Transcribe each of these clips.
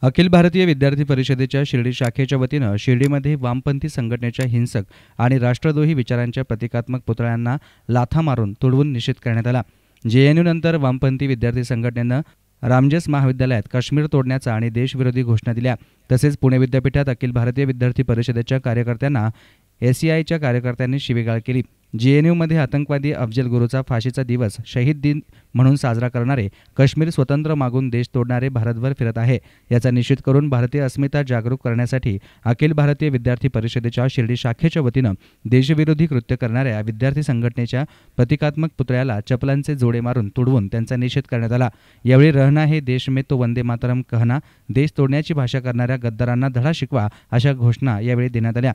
अखिल भारतीय विद्यार्थी परिषदेच्या शिर्डी शाखेच्या वतीनं शिर्डीमध्ये वामपंथी संघटनेच्या हिंसक आणि राष्ट्रद्रोही विचारांच्या प्रतिकात्मक पुतळ्यांना लाथा मारून तुडवून निषेध करण्यात आला। जेएनयू नंतर वामपंथी विद्यार्थी संघटनेनं रामजस महाविद्यालयात काश्मीर तोडण्याचा आणि देशविरोधी घोषणा दिल्या। तसेच पुणे विद्यापीठात अखिल भारतीय विद्यार्थी परिषदेच्या कार्यकर्त्यांना एसीआयच्या कार्यकर्त्यांनी शिवीगाळ केली। जेएनयूमध्ये आतंकवादी अफजल गुरुचा फाशीचा दिवस शहीद दिन म्हणून साजरा करणारे काश्मीर स्वतंत्र मागून देश तोडणारे भारतभर फिरत आहे। याचा निषेध करून भारतीय अस्मिता जागरूक करण्यासाठी अखिल भारतीय विद्यार्थी परिषदेच्या शिर्डी शाखेच्या वतीनं देशविरोधी कृत्य करणाऱ्या विद्यार्थी संघटनेच्या प्रतिकात्मक पुतळ्याला चपलांचे जोडे मारून तुडवून त्यांचा निषेध करण्यात आला। यावेळी रहना है देश में तो वंदे मातरम कहना, देश तोडण्याची भाषा करणाऱ्या गद्दारांना धडा शिकवा अशा घोषणा यावेळी देण्यात आल्या।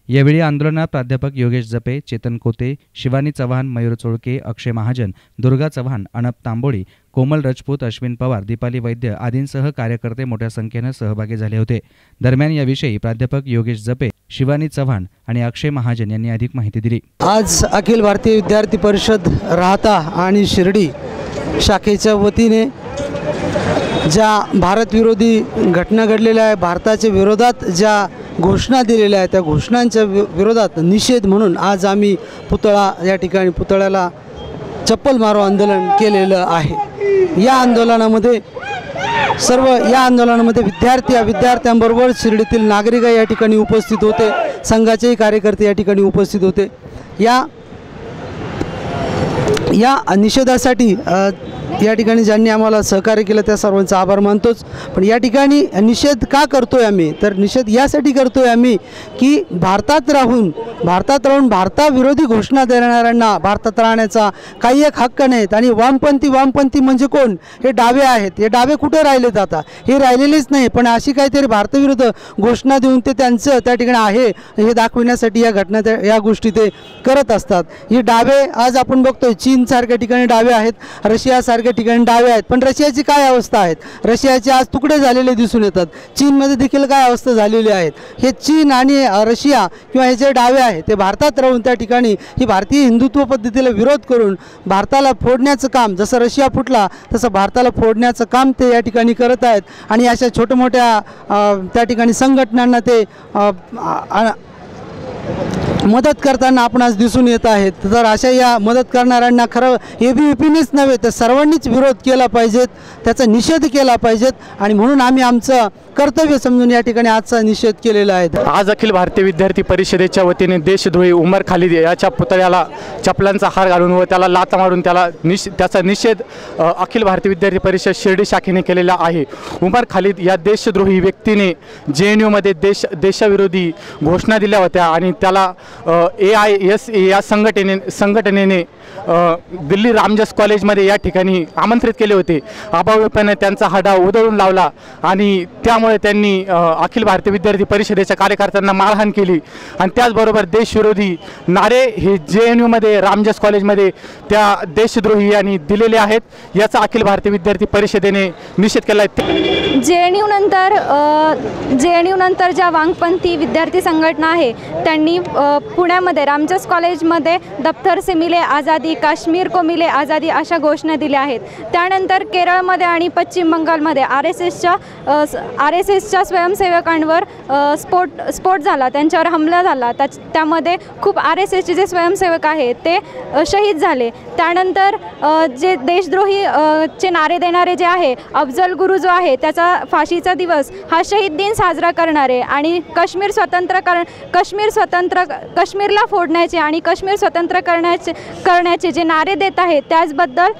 यावेळी आंदोलनात प्राध्यापक योगेश जपे, चेतन कोते, शिवानी चव्हाण, मयूर चोळके, अक्षय महाजन, दुर्गा चव्हाण, अनप तांबोळी, कोमल राजपूत, अश्विन पवार, दीपाली वैद्य आदींसह कार्यकर्ते मोठ्या संख्येने सहभागी झाले होते। दरम्यान याविषयी प्राध्यापक योगेश जपे, शिवानी चव्हाण आणि अक्षय महाजन यांनी अधिक माहिती दिली। आज अखिल भारतीय विद्यार्थी परिषद राहता आणि शिर्डी शाखेच्या वतीने ज्या भारत विरोधी घटना घडलेल्या आहे, भारताच्या विरोधात ज्या घोषणा दिलेल्या आहेत, त्या घोषणांच्या विरोधात निषेध म्हणून आज आम्ही या ठिकाणी पुतळ्याला चप्पल मारो आंदोलन केलेलं आहे। या आंदोलनामध्ये विद्यार्थ्यांबरोबर शिर्डीतील नागरिक या ठिकाणी उपस्थित होते, संघाचेही कार्यकर्ते या ठिकाणी उपस्थित होते। या निषेधासाठी या ठिकाणी ज्यांनी आम्हाला सहकार्य केलं त्या सर्वांचा आभार मानतोच। पण या ठिकाणी निषेध का करतोय आम्ही, तर निषेध यासाठी करतोय आम्ही की भारतात राहून भारताविरोधी घोषणा देणाऱ्यांना भारतात राहण्याचा काही एक हक्क नाहीत। आणि वामपंथी म्हणजे कोण? हे डावे आहेत। हे डावे कुठे राहिलेत? आता हे राहिलेलेच नाही, पण अशी काहीतरी भारताविरुद्ध घोषणा देऊन ते त्यांचं त्या ठिकाणी आहे हे दाखविण्यासाठी या गोष्टी ते करत असतात। हे डावे आज आपण बघतोय चीन सारख्या ठिकाणी डावे आहेत, रशिया सारख्या ठिकाणी डावे आहेत, पण रशियाची काय अवस्था आहे? रशियाचे आज तुकडे झालेले दिसून येतात। चीनमध्ये देखील काय अवस्था झालेली आहे? हे चीन आणि रशिया किंवा हे जे डावे आहेत ते भारतात राहून त्या ठिकाणी ही भारतीय हिंदुत्व पद्धतीला विरोध करून भारताला फोडण्याचं काम, जसं रशिया फुटला तसं भारताला फोडण्याचं काम ते या ठिकाणी करत आहेत। आणि अशा छोट्या मोठ्या त्या ठिकाणी संघटनांना ते मदत करताना आपण आज दिसून येत आहेत। तर अशा या मदत करणाऱ्यांना खरं एबीव्हीपीनेच नव्हे तर सर्वांनीच विरोध केला पाहिजेत, त्याचा निषेध केला पाहिजेत। आणि म्हणून आम्ही आमचं कर्तव्य समजून या ठिकाणी आजचा निषेध केलेला आहे। आज अखिल भारतीय विद्यार्थी परिषदेच्या वतीने देशद्रोही उमर खालिद याच्या पुतळ्याला चपलांचा हार घालून व त्याला लाथा मारून त्याचा निषेध अखिल भारतीय विद्यार्थी परिषद शिर्डी शाखेने केलेला आहे। उमर खालिद या देशद्रोही व्यक्तीने जेएनयूमध्ये देशाविरोधी घोषणा दिल्या होत्या आणि त्याला AISA या संघटनेने दिल्ली रामजस कॉलेजमध्ये या ठिकाणी आमंत्रित केले होते। अभाविपणे त्यांचा हा डाव उधळून लावला आणि त्यामुळे त्यांनी अखिल भारतीय विद्यार्थी परिषदेच्या कार्यकर्त्यांना मारहाण केली। आणि त्याचबरोबर देशविरोधी नारे हे जेएनयूमध्ये रामजस कॉलेजमध्ये त्या देशद्रोही यांनी दिलेले आहेत। याचा अखिल भारतीय विद्यार्थी परिषदेने निषेध केला आहे। जेएनयू नंतर ज्या वामपंथी विद्यार्थी संघटना आहे त्यांनी पुण्यामध्ये रामजस कॉलेजमध्ये दफ्तर से मिले आज़ादी, काश्मीर को मिले आज़ादी अशा घोषणा दिल्या आहेत। त्यानंतर केरळमध्ये आणि पश्चिम बंगालमध्ये RSSच्या स्वयंसेवकांवर स्फोट झाला, त्यांच्यावर हमला झाला। त्यामध्ये खूप RSSचे जे स्वयंसेवक आहेत ते शहीद झाले। त्यानंतर जे देशद्रोही चे नारे देणारे जे आहे अफजल गुरु जो आहे त्याचा फाशीचा दिवस हा शहीद दिन साजरा करणारे आणि काश्मीरला फोडण्याचे आणि काश्मीर स्वतंत्र करण्याचे जे नारे देत आहेत त्याचबद्दल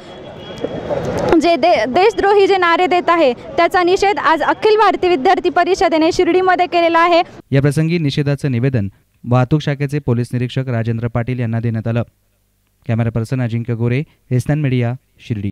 जे देशद्रोही जे नारे देत आहे त्याचा निषेध आज अखिल भारतीय विद्यार्थी परिषदेने शिर्डीमध्ये केलेला आहे। या प्रसंगी निषेधाचे निवेदन वाहतूक शाखेचे पोलीस निरीक्षक राजेंद्र पाटील यांना देण्यात आलं। कॅमेरा पर्सन अजिंक्य गोरे, एसनान मीडिया, शिर्डी.